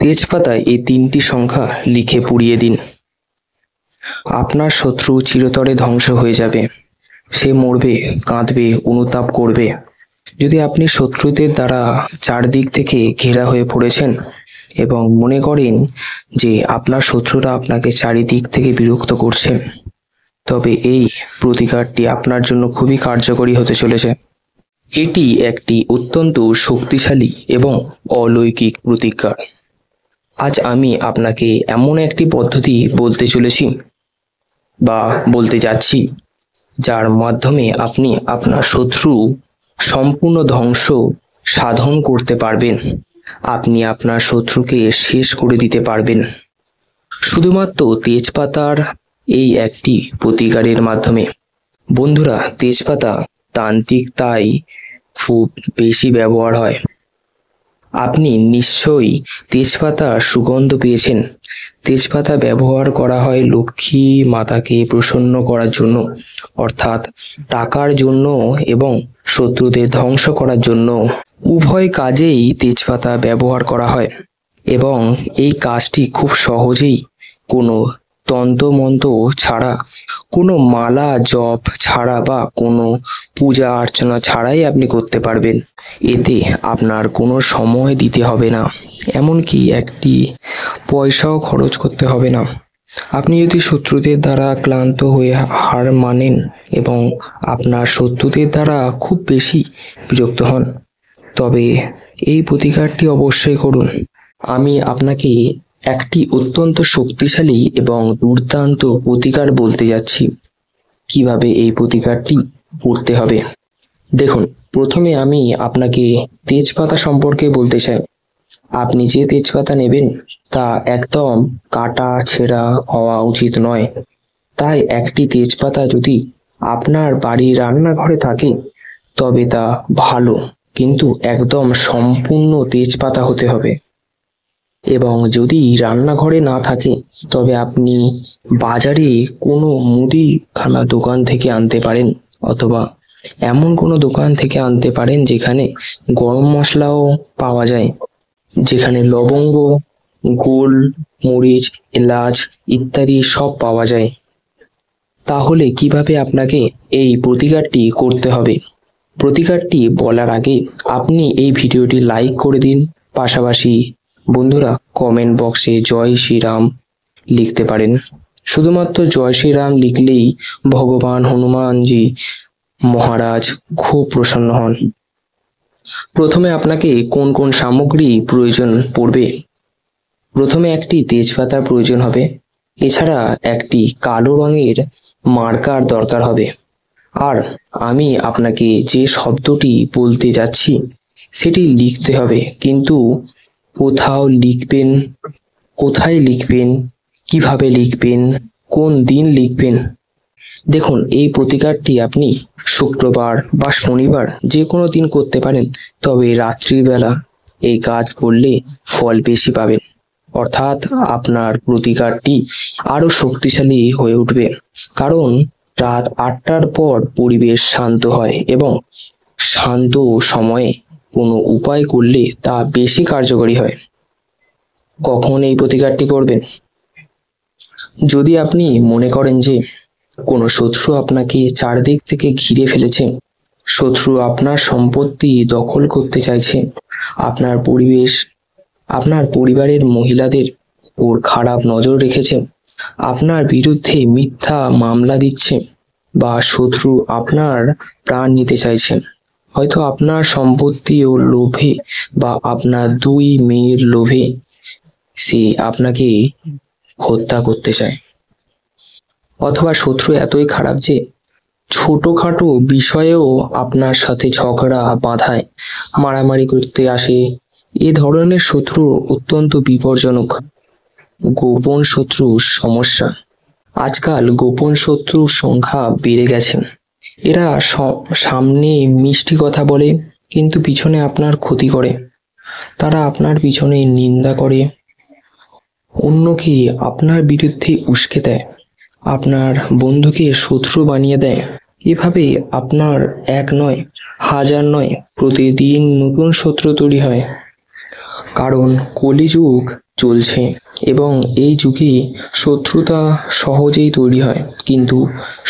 তেজপাতায় এই 3টি সংখ্যা লিখে পুড়িয়ে দিন। আপনার শত্রু চিরতরে ধ্বংস হয়ে যাবে। সে মরবে, কাঁদবে, অনুতাপ করবে। যদি আপনি শত্রুদের দ্বারা চারদিক থেকে ঘেরা হয়ে পড়েছেন এবং মনে করেন যে আপনার শত্রুরা আপনাকে চারিদিক থেকে বিরক্ত করছে, তবে এই প্রতিকারটি আপনার জন্য খুবই কার্যকরী হতে চলেছে। এটি একটি অত্যন্ত শক্তিশালী এবং অলৌকিক প্রতিকার। আজ আমি আপনাকে এমন একটি পদ্ধতি বলতে চলেছি বা বলতে যাচ্ছি, যার মাধ্যমে আপনি আপনার শত্রু সম্পূর্ণ ধ্বংস সাধন করতে পারবেন। আপনি আপনার শত্রুকে শেষ করে দিতে পারবেন শুধুমাত্র তেজপাতার এই একটি প্রতিকারের মাধ্যমে। বন্ধুরা, তেজপাতা তান্ত্রিক তাই খুব বেশি ব্যবহার হয়। আপনি নিশ্চয়ই তেজপাতা সুগন্ধ পেয়েছেন। তেজপাতা ব্যবহার করা হয় লক্ষ্মী মাতাকে প্রসন্ন করার জন্য, অর্থাৎ টাকার জন্য এবং শত্রুদের ধ্বংস করার জন্য। উভয় কাজেই তেজপাতা ব্যবহার করা হয় এবং এই কাজটি খুব সহজেই কোনো তন্ত্রমন্ত্র ছাড়া, কোনো মালা জপ ছাড়া বা কোনো পূজা অর্চনা ছাড়াই আপনি করতে পারবেন। এতে আপনার কোনো সময় দিতে হবে না, এমনকি একটি পয়সাও খরচ করতে হবে না। আপনি যদি শত্রুদের দ্বারা ক্লান্ত হয়ে হার মানেন এবং আপনার শত্রুদের দ্বারা খুব বেশি বিরক্ত হন, তবে এই প্রতিকারটি অবশ্যই করুন। আমি আপনাকে একটি অত্যন্ত শক্তিশালী এবং দুর্দান্ত প্রতিকার বলতে যাচ্ছি, কিভাবে এই প্রতিকারটি করতে হবে। দেখুন, প্রথমে আমি আপনাকে তেজপাতা সম্পর্কে বলতে চাই। আপনি যে তেজপাতা নেবেন তা একদম কাটা ছেঁড়া হওয়া উচিত নয়। তাই একটি তেজপাতা যদি আপনার বাড়ির রান্নাঘরে থাকে তবে তা ভালো, কিন্তু একদম সম্পূর্ণ তেজপাতা হতে হবে। এবং যদি রান্নাঘরে না থাকে তবে আপনি বাজারে কোনো মুদিখানা দোকান থেকে আনতে পারেন, অথবা এমন কোনো দোকান থেকে আনতে পারেন যেখানে গরম মশলাও পাওয়া যায়, যেখানে লবঙ্গ, গোল মরিচ, এলাচ ইত্যাদি সব পাওয়া যায়। তাহলে কিভাবে আপনাকে এই প্রতিকারটি করতে হবে? প্রতিকারটি বলার আগে আপনি এই ভিডিওটি লাইক করে দিন। পাশাপাশি বন্ধুরা কমেন্ট বক্সে জয় শ্রীরাম লিখতে পারেন। শুধুমাত্র জয় শ্রীরাম লিখলেই ভগবান হনুমানজি মহারাজ খুব প্রসন্ন হন। প্রথমে আপনাকে কোন কোন সামগ্রী প্রয়োজন পড়বে? প্রথমে একটি তেজপাতার প্রয়োজন হবে। এছাড়া একটি কালো রঙের মার্কার দরকার হবে। আর আমি আপনাকে যে শব্দটি বলতে যাচ্ছি সেটি লিখতে হবে, কিন্তু কোথায় লিখবেন, কিভাবে লিখবেন, কোন দিন লিখবেন। দেখুন, এই প্রতিকারটি আপনি শুক্রবার বা শনিবার যে কোনো দিন করতে পারেন, তবে রাত্রিবেলা এই কাজ করলে ফল বেশি পাবেন, অর্থাৎ আপনার প্রতিকারটি আরো শক্তিশালী হয়ে উঠবে। কারণ রাত 8টার পর পরিবেশ শান্ত হয় এবং শান্ত সময়ে কোনো উপায় করলে তা বেশি কার্যকরী হয়। কখন এই প্রতিকারটি করবেন? যদি আপনি মনে করেন যে কোনো শত্রু আপনাকে চারদিক থেকে ঘিরে ফেলেছে, শত্রু আপনার সম্পত্তি দখল করতে চাইছে, আপনার পরিবারের মহিলাদের উপর খারাপ নজর রেখেছে, আপনার বিরুদ্ধে মিথ্যা মামলা দিচ্ছে, বা শত্রু আপনার প্রাণ নিতে চাইছে, হয়তো আপনার সম্পত্তি ও লোভে বা আপনার 2 মেয়ের লোভে সে আপনাকে হত্যা করতে চায়, অথবা শত্রু এতই খারাপ যে ছোটখাটো বিষয়েও আপনার সাথে ঝগড়া বাঁধায়, মারামারি করতে আসে। এ ধরনের শত্রু অত্যন্ত বিপজ্জনক। গোপন শত্রুর সমস্যা। আজকাল গোপন শত্রুর সংখ্যা বেড়ে গেছে। এরা সামনে মিষ্টি কথা বলে কিন্তু পিছনে আপনার ক্ষতি করে। তারা আপনার পিছনে নিন্দা করে, অন্যকে আপনার বিরুদ্ধে উস্কে দেয়, আপনার বন্ধুকে শত্রু বানিয়ে দেয়। এভাবে আপনার 1 নয়, 1000 নয়, প্রতিদিন নতুন শত্রু তৈরি হয়। কারণ কলিযুগ চলছে এবং এই যুগে শত্রুতা সহজেই তৈরি হয়, কিন্তু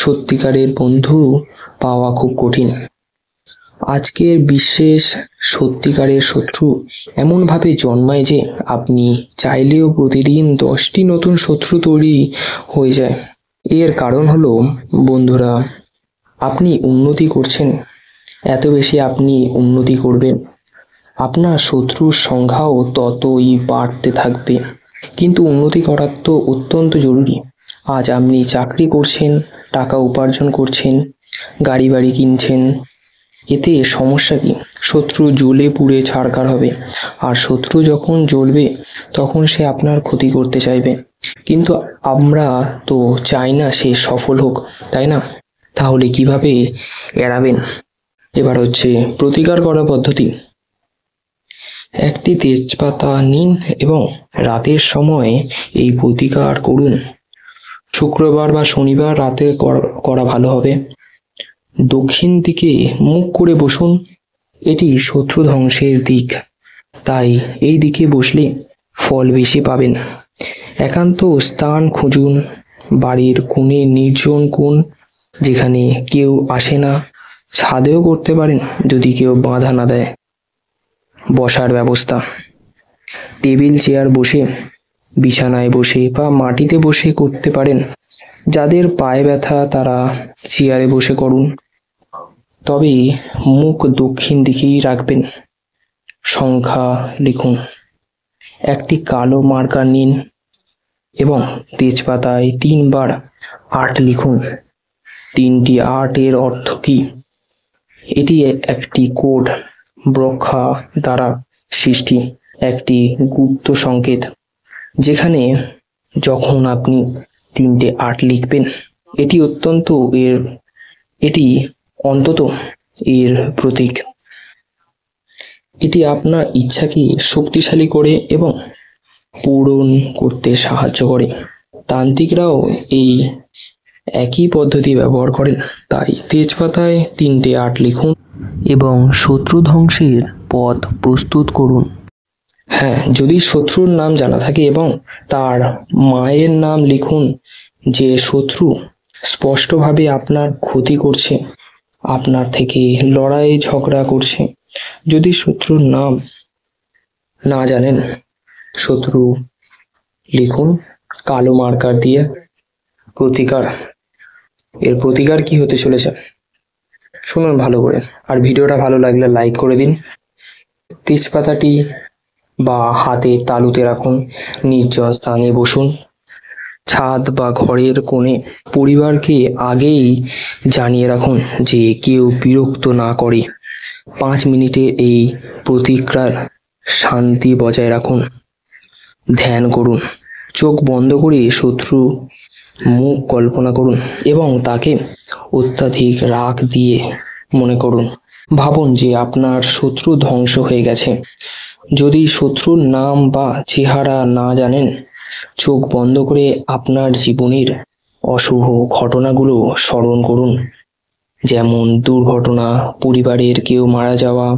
সত্যিকারের বন্ধু পাওয়া খুব কঠিন। আজকের বিশ্বের সত্যিকারের শত্রু এমনভাবে জন্মায় যে আপনি চাইলেও প্রতিদিন 10টি নতুন শত্রু তৈরি হয়ে যায়। এর কারণ হলো, বন্ধুরা, আপনি উন্নতি করছেন, এত বেশি আপনি উন্নতি করবেন, আপনার শত্রুর সংখ্যাও ততই বাড়তে থাকবে। কিন্তু উন্নতি করা তো অত্যন্ত জরুরি। আজ আপনি চাকরি করছেন, টাকা উপার্জন করছেন, গাড়ি বাড়ি কিনছেন, এতে সমস্যা কি? শত্রু জ্বলে পুড়ে ছারখার হবে, আর শত্রু যখন জ্বলবে তখন সে আপনার ক্ষতি করতে চাইবে। কিন্তু আমরা তো চাই না সে সফল হোক, তাই না? তাহলে কিভাবে এড়াবেন? এবার হচ্ছে প্রতিকার করার পদ্ধতি। একটি তেজপাতা নিন এবং রাতের সময় এই প্রতিকার করুন। শুক্রবার বা শনিবার রাতে করা ভালো হবে। দক্ষিণ দিকে মুখ করে বসুন, এটি শত্রু ধ্বংসের দিক, তাই এই দিকে বসলে ফল বেশি পাবেন। একান্ত স্থান খুঁজুন, বাড়ির কোণে নির্জন কোণ, যেখানে কেউ আসে না। ছাদেও করতে পারেন যদি কেউ বাধা না দেয়। বসার ব্যবস্থা: টেবিল চেয়ার বসে, বিছানায় বসে বা মাটিতে বসে করতে পারেন। যাদের পায়ে ব্যথা তারা চেয়ারে বসে করুন, তবে মুখ দক্ষিণ দিকেই রাখবেন। সংখ্যা লিখুন। একটি কালো মার্কার নিন এবং তেজপাতায় 3 বার 8 লিখুন। 3টি 8 এর অর্থ কি? এটি একটি কোড, ব্রহ্মা দ্বারা সৃষ্টি একটি গুপ্ত সংকেত, যেখানে যখন আপনি 3টে 8 লিখবেন, এটি অন্তত এর প্রতীক। এটি আপনার ইচ্ছাকে শক্তিশালী করে এবং পূরণ করতে সাহায্য করে। তান্ত্রিকরাও এই একই পদ্ধতি ব্যবহার করেন। তাই তেজপাতায় 3টে 8 লিখুন এবং শত্রু ধ্বংসের পথ প্রস্তুত করুন। হ্যাঁ, যদি শত্রুর নাম জানা থাকে এবং তার মায়ের নাম লিখুন। যে শত্রু স্পষ্টভাবে আপনার ক্ষতি করছে, আপনার থেকে লড়াই ঝগড়া করছে, যদি শত্রুর নাম না জানেন, শত্রু লিখুন কালো মার্কার দিয়ে। প্রতিকার: এর প্রতিকার কি হতে চলেছে শুনুন ভালো করে, আর ভিডিওটা ভালো লাগলে লাইক করে দিন। তেজপাতাটি বা হাতে তালুতে রাখুন, নির্জন স্থানে বসুন, ছাদ বা ঘরের কোণে। পরিবারকে আগেই জানিয়ে রাখুন যে কেউ বিরক্ত না করে। 5 মিনিটে এই প্রতিক্রিয়ার শান্তি বজায় রাখুন। ধ্যান করুন। চোখ বন্ধ করে শত্রু মুখ কল্পনা করুন এবং তাকে অত্যাধিক রাগ দিয়ে মনে করুন। ভাবুন যে আপনার শত্রু ধ্বংস হয়ে গেছে। যদি শত্রুর নাম বা চেহারা না জানেন, চোখ বন্ধ করে আপনার জীবনের অশুভ ঘটনাগুলো স্মরণ করুন, যেমন দুর্ঘটনা, পরিবারের কেউ মারা যাওয়া,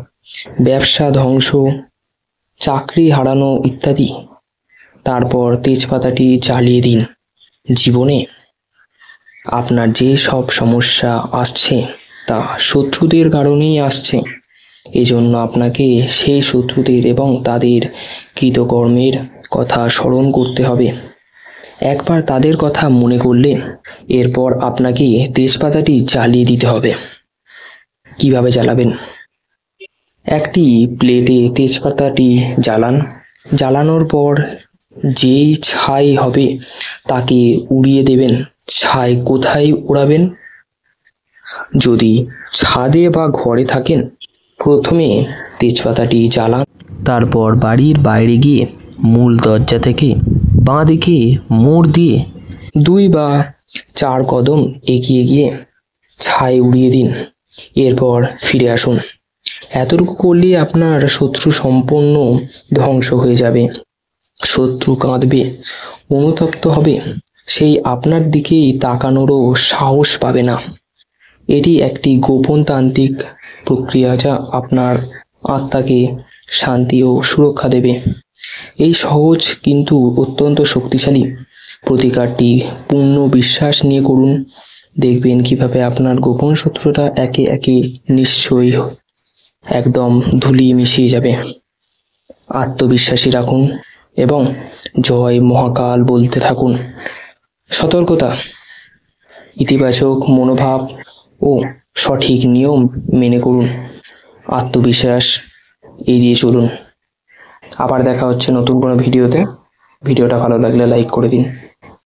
ব্যবসা ধ্বংস, চাকরি হারানো ইত্যাদি। তারপর তেজপাতাটি জ্বালিয়ে দিন। জীবনে আপনার যে সব সমস্যা আসছে তা শত্রুদের কারণেই আসছে। এজন্য আপনাকে সেই শত্রুদের এবং তাদের কৃতকর্মের কথা স্মরণ করতে হবে। একবার তাদের কথা মনে করলে এরপর আপনাকে তেজপাতাটি জ্বালিয়ে দিতে হবে। কিভাবে জ্বালাবেন? একটি প্লেটে তেজপাতাটি জ্বালান। জ্বালানোর পর যেই ছাই হবে তাকে উড়িয়ে দেবেন। ছাই কোথায় উড়াবেন? যদি ছাদে বা ঘরে থাকেন, প্রথমে তেজপাতাটি জ্বালান, তারপর বাড়ির বাইরে গিয়ে মূল দরজা থেকে বাঁ দিকে মোড় দিয়ে 2 বা 4 কদম এগিয়ে গিয়ে ছাই উড়িয়ে দিন। এরপর ফিরে আসুন। এতটুকু করলে আপনার শত্রু সম্পূর্ণ ধ্বংস হয়ে যাবে। শত্রু কাঁদবে, অনুতপ্ত হবে, সেই আপনার দিকেই তাকানোরও সাহস পাবে না। এটি একটি গোপন তান্ত্রিক প্রক্রিয়া যা আপনার আত্মাকে শান্তি ও সুরক্ষা দেবে। এই সহজ কিন্তু অত্যন্ত শক্তিশালী প্রতিকারটি পূর্ণ বিশ্বাস নিয়ে করুন। দেখবেন কিভাবে আপনার গোপন শত্রুরা একে একে নিশ্চয়ই একদম ধুলিয়ে মিশিয়ে যাবে। আত্মবিশ্বাসী রাখুন এবং জয় মহাকাল বলতে থাকুন। সতর্কতা, ইতিবাচক মনোভাব ও সঠিক নিয়ম মেনে করুন। আত্মবিশ্বাস এড়িয়ে চলুন। আবার দেখা হচ্ছে নতুন কোনো ভিডিওতে। ভিডিওটা ভালো লাগলে লাইক করে দিন।